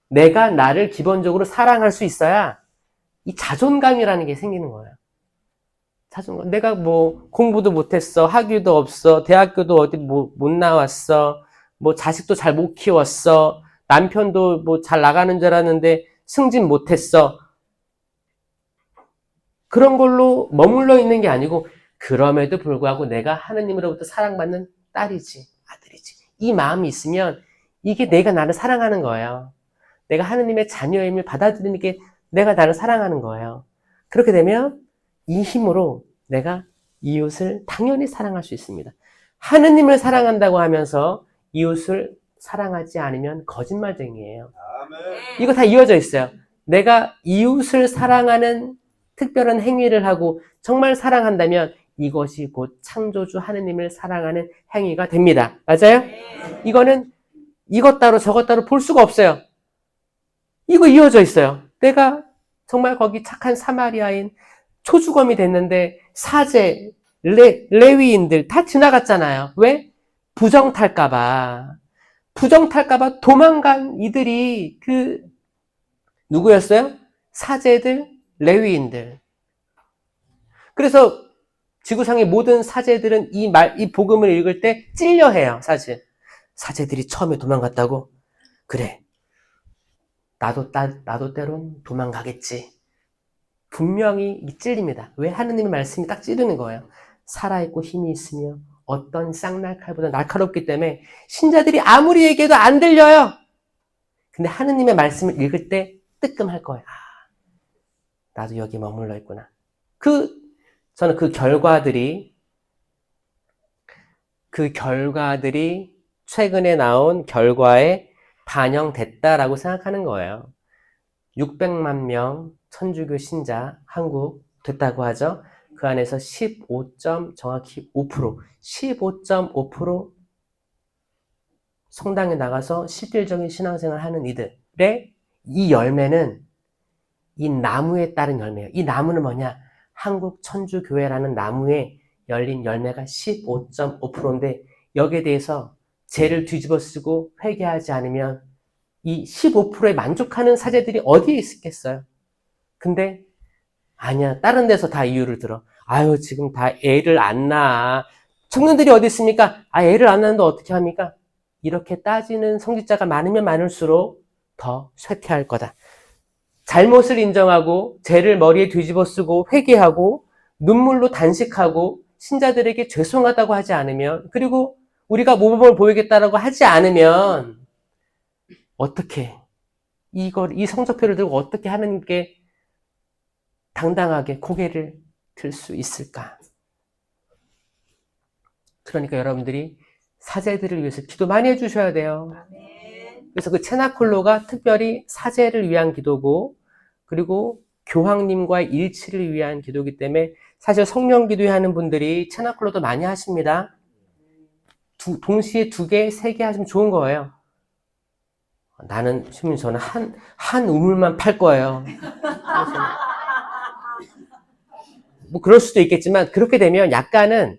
[SPEAKER 1] 내가 나를 기본적으로 사랑할 수 있어야 이 자존감이라는 게 생기는 거예요. 자존감. 내가 뭐 공부도 못했어, 학위도 없어, 대학교도 어디 못 나왔어, 뭐 자식도 잘 못 키웠어, 남편도 뭐 잘 나가는 줄 알았는데 승진 못했어. 그런 걸로 머물러 있는 게 아니고 그럼에도 불구하고 내가 하느님으로부터 사랑받는 딸이지, 아들이지. 이 마음이 있으면 이게 내가 나를 사랑하는 거예요. 내가 하느님의 자녀임을 받아들이는 게 내가 나를 사랑하는 거예요. 그렇게 되면 이 힘으로 내가 이웃을 당연히 사랑할 수 있습니다. 하느님을 사랑한다고 하면서 이웃을 사랑하지 않으면 거짓말쟁이에요. 이거 다 이어져 있어요. 내가 이웃을 사랑하는 특별한 행위를 하고 정말 사랑한다면 이것이 곧 창조주 하느님을 사랑하는 행위가 됩니다. 맞아요? 이거는 이것 따로 저것 따로 볼 수가 없어요. 이거 이어져 있어요. 내가 정말 거기 착한 사마리아인 초주검이 됐는데 사제, 레위인들 다 지나갔잖아요. 왜? 부정 탈까봐. 부정 탈까봐 도망간 이들이 누구였어요? 사제들, 레위인들. 그래서 지구상의 모든 사제들은 이 복음을 읽을 때 찔려해요, 사실. 사제들이 처음에 도망갔다고? 그래. 나도 때론 도망가겠지. 분명히 찔립니다. 왜? 하느님의 말씀이 딱 찌르는 거예요. 살아있고 힘이 있으며 어떤 쌍날칼보다 날카롭기 때문에 신자들이 아무리 얘기해도 안 들려요. 근데 하느님의 말씀을 읽을 때 뜨끔할 거예요. 나도 여기 머물러 있구나. 저는 그 결과들이 최근에 나온 결과에 반영됐다라고 생각하는 거예요. 600만 명 천주교 신자 한국 됐다고 하죠. 그 안에서 정확히 15.5% 성당에 나가서 실질적인 신앙생활을 하는 이들의 이 열매는 이 나무에 따른 열매예요. 이 나무는 뭐냐? 한국 천주교회라는 나무에 열린 열매가 15.5%인데 여기에 대해서 죄를 뒤집어 쓰고 회개하지 않으면 이 15%에 만족하는 사제들이 어디에 있겠어요? 근데 아니야. 다른 데서 다 이유를 들어. 아유, 지금 다 애를 안 낳아. 청년들이 어디 있습니까? 애를 안 낳는데 어떻게 합니까? 이렇게 따지는 성직자가 많으면 많을수록 더 쇠퇴할 거다. 잘못을 인정하고 죄를 머리에 뒤집어 쓰고 회개하고 눈물로 단식하고 신자들에게 죄송하다고 하지 않으면, 그리고 우리가 모범을 보이겠다라고 하지 않으면 어떻게 이 성적표를 들고 어떻게 하느님께 당당하게 고개를 들 수 있을까? 그러니까 여러분들이 사제들을 위해서 기도 많이 해주셔야 돼요. 그래서 그 체나콜로가 특별히 사제를 위한 기도고, 그리고 교황님과의 일치를 위한 기도이기 때문에 사실 성령 기도하는 분들이 체나콜로도 많이 하십니다. 동시에 2개, 3개 하시면 좋은 거예요. 저는 한 우물만 팔 거예요. 뭐 그럴 수도 있겠지만 그렇게 되면 약간은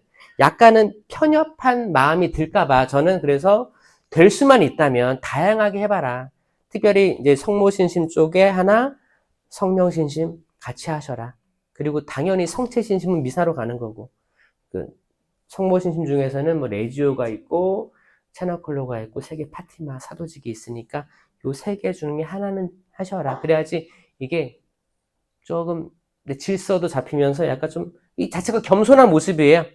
[SPEAKER 1] 편협한 마음이 들까봐 저는 그래서 될 수만 있다면 다양하게 해봐라. 특별히 이제 성모신심 쪽에 하나, 성령신심 같이 하셔라. 그리고 당연히 성체신심은 미사로 가는 거고, 성모신심 중에서는 뭐 레지오가 있고 체너클로가 있고 세계 파티마 사도직이 있으니까 요 3개 중에 하나는 하셔라. 그래야지 이게 조금 질서도 잡히면서 약간 좀 이 자체가 겸손한 모습이에요.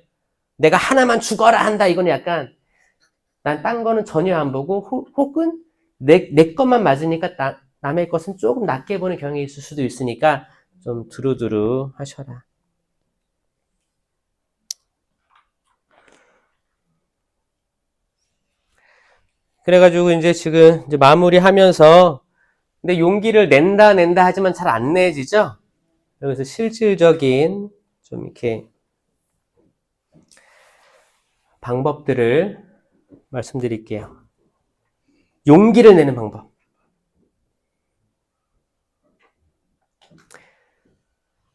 [SPEAKER 1] 내가 하나만 죽어라 한다. 이건 약간 난 딴 거는 전혀 안 보고 혹은 내 것만 맞으니까 남의 것은 조금 낮게 보는 경향이 있을 수도 있으니까 좀 두루두루 하셔라. 그래가지고 지금 마무리하면서 근데 용기를 낸다 하지만 잘 안 내지죠? 그래서 실질적인 좀 이렇게 방법들을 말씀드릴게요. 용기를 내는 방법.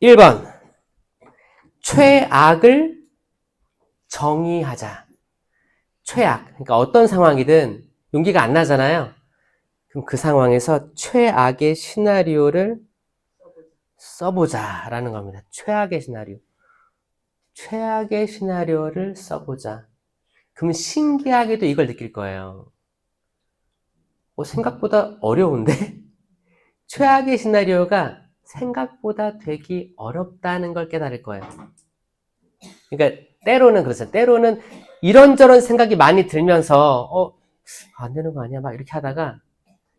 [SPEAKER 1] 1번. 최악을 정의하자. 최악. 그러니까 어떤 상황이든 용기가 안 나잖아요. 그럼 그 상황에서 최악의 시나리오를 써보자라는 겁니다. 최악의 시나리오. 최악의 시나리오를 써보자. 그럼 신기하게도 이걸 느낄 거예요. 생각보다 어려운데? 최악의 시나리오가 생각보다 되기 어렵다는 걸 깨달을 거예요. 그러니까 때로는 그렇죠. 때로는 이런저런 생각이 많이 들면서 안 되는 거 아니야? 막 이렇게 하다가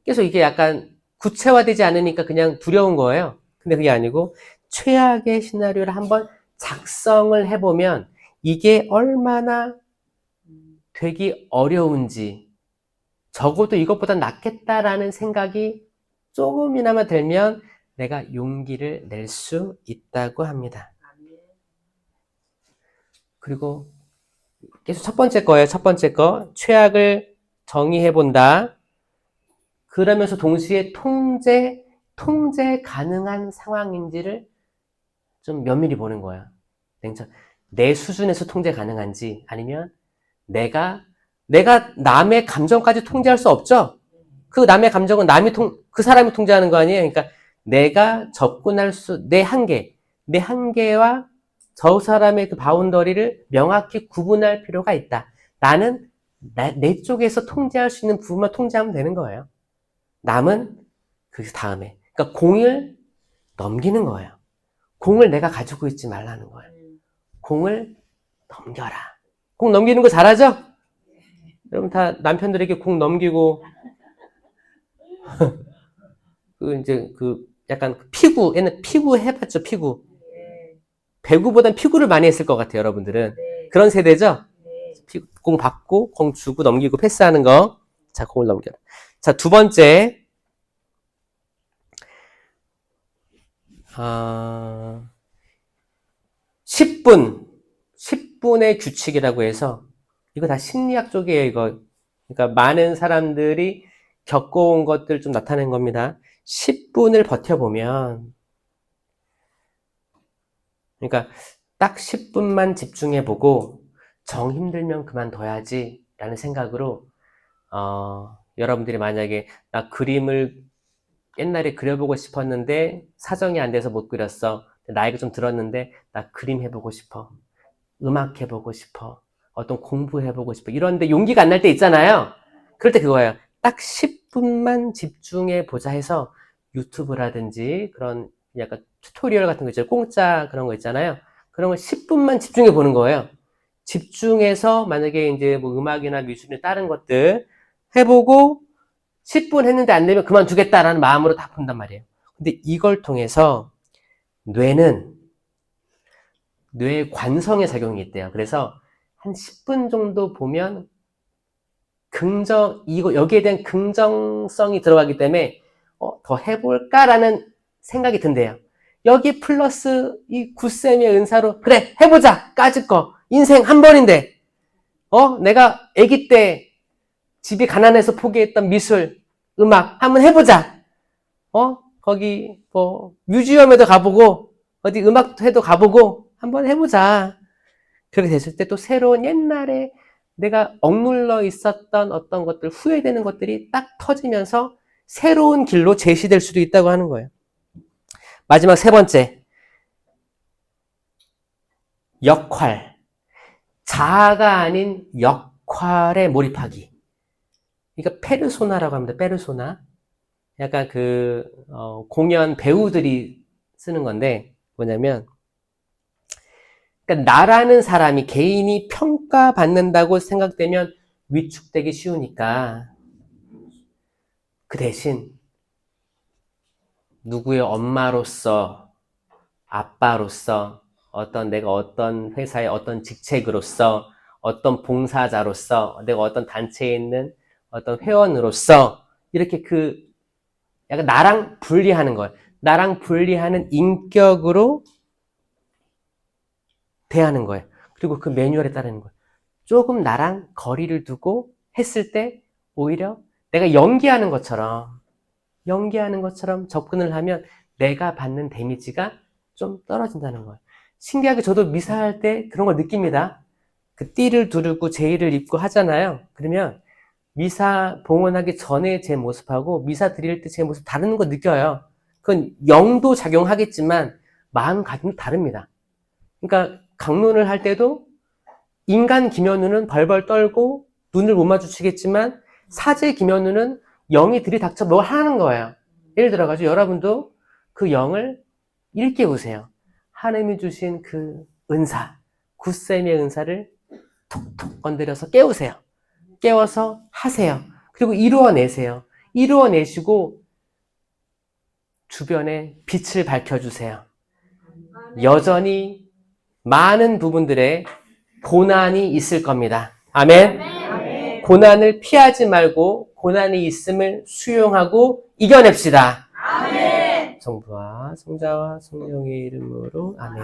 [SPEAKER 1] 계속 이게 약간 구체화되지 않으니까 그냥 두려운 거예요. 근데 그게 아니고 최악의 시나리오를 한번 작성을 해보면 이게 얼마나 되기 어려운지, 적어도 이것보다 낫겠다라는 생각이 조금이나마 들면 내가 용기를 낼 수 있다고 합니다. 그리고 계속 첫 번째 거예요. 첫 번째 거. 최악을 정의해 본다. 그러면서 동시에 통제 가능한 상황인지를 좀 면밀히 보는 거야. 내 수준에서 통제 가능한지, 아니면 내가 남의 감정까지 통제할 수 없죠? 그 남의 감정은 그 사람이 통제하는 거 아니에요? 그러니까 내가 접근할 내 한계와 저 사람의 그 바운더리를 명확히 구분할 필요가 있다. 나는 내 쪽에서 통제할 수 있는 부분만 통제하면 되는 거예요. 남은 그 다음에. 그러니까 공을 넘기는 거예요. 공을 내가 가지고 있지 말라는 거예요. 공을 넘겨라. 공 넘기는 거 잘하죠? 여러분 다 남편들에게 공 넘기고 약간 옛날 피구 해봤죠, 피구. 배구보단 피구를 많이 했을 것 같아요, 여러분들은. 그런 세대죠? 공 받고, 공 주고, 넘기고, 패스하는 거. 자, 공을 넘겨라. 자, 두 번째. 10분의 규칙이라고 해서, 이거 다 심리학 쪽이에요, 이거. 그러니까 많은 사람들이 겪어온 것들 좀 나타낸 겁니다. 10분을 버텨보면, 그러니까 딱 10분만 집중해보고 정 힘들면 그만둬야지 라는 생각으로 여러분들이 만약에 나 그림을 옛날에 그려보고 싶었는데 사정이 안 돼서 못 그렸어. 나이가 좀 들었는데 나 그림 해보고 싶어. 음악 해보고 싶어. 어떤 공부해보고 싶어. 이런데 용기가 안 날 때 있잖아요. 그럴 때 그거예요. 딱 10분만 집중해보자 해서 유튜브라든지 그런 약간 튜토리얼 같은 거 있잖아요. 공짜 그런 거 있잖아요. 그런 걸 10분만 집중해 보는 거예요. 집중해서 만약에 이제 뭐 음악이나 미술이나 다른 것들 해보고 10분 했는데 안 되면 그만두겠다라는 마음으로 다 본단 말이에요. 근데 이걸 통해서 뇌의 관성의 작용이 있대요. 그래서 한 10분 정도 보면 여기에 대한 긍정성이 들어가기 때문에 더 해볼까라는 생각이 든대요. 여기 플러스 이 굿쌤의 은사로 그래 해보자. 까짓 거 인생 한 번인데 내가 아기 때 집이 가난해서 포기했던 미술 음악 한번 해보자. 거기 뭐 뮤지엄에도 가보고 어디 음악회도 가보고 한번 해보자. 그렇게 됐을 때 또 새로운 옛날에 내가 억눌러 있었던 어떤 것들, 후회되는 것들이 딱 터지면서 새로운 길로 제시될 수도 있다고 하는 거예요. 마지막 세 번째. 역할. 자아가 아닌 역할에 몰입하기. 그러니까 페르소나라고 합니다. 페르소나. 약간 공연 배우들이 쓰는 건데, 뭐냐면, 그러니까 나라는 사람이 개인이 평가받는다고 생각되면 위축되기 쉬우니까 그 대신 누구의 엄마로서, 아빠로서, 내가 어떤 회사의 어떤 직책으로서, 어떤 봉사자로서, 내가 어떤 단체에 있는 어떤 회원으로서 이렇게 약간 나랑 분리하는 걸, 나랑 분리하는 인격으로 대하는 거예요. 그리고 그 매뉴얼에 따르는 거예요. 조금 나랑 거리를 두고 했을 때 오히려 내가 연기하는 것처럼 접근을 하면 내가 받는 데미지가 좀 떨어진다는 거예요. 신기하게 저도 미사할 때 그런 걸 느낍니다. 그 띠를 두르고 제의를 입고 하잖아요. 그러면 미사 봉헌하기 전에 제 모습하고 미사 드릴 때 제 모습 다른 거 느껴요. 그건 영도 작용하겠지만 마음가짐도 다릅니다. 그러니까 강론을 할 때도 인간 김현우는 벌벌 떨고 눈을 못 마주치겠지만 사제 김현우는 영이 들이닥쳐 뭘 하는 거예요. 예를 들어가지고 여러분도 그 영을 일깨우세요. 하나님이 주신 그 은사, 굿쌤의 은사를 톡톡 건드려서 깨우세요. 깨워서 하세요. 그리고 이루어내세요. 이루어내시고 주변에 빛을 밝혀주세요. 여전히 많은 부분들에 고난이 있을 겁니다. 아멘. 고난을 피하지 말고 고난이 있음을 수용하고 이겨냅시다. 성부와 성자와 성령의 이름으로 아멘.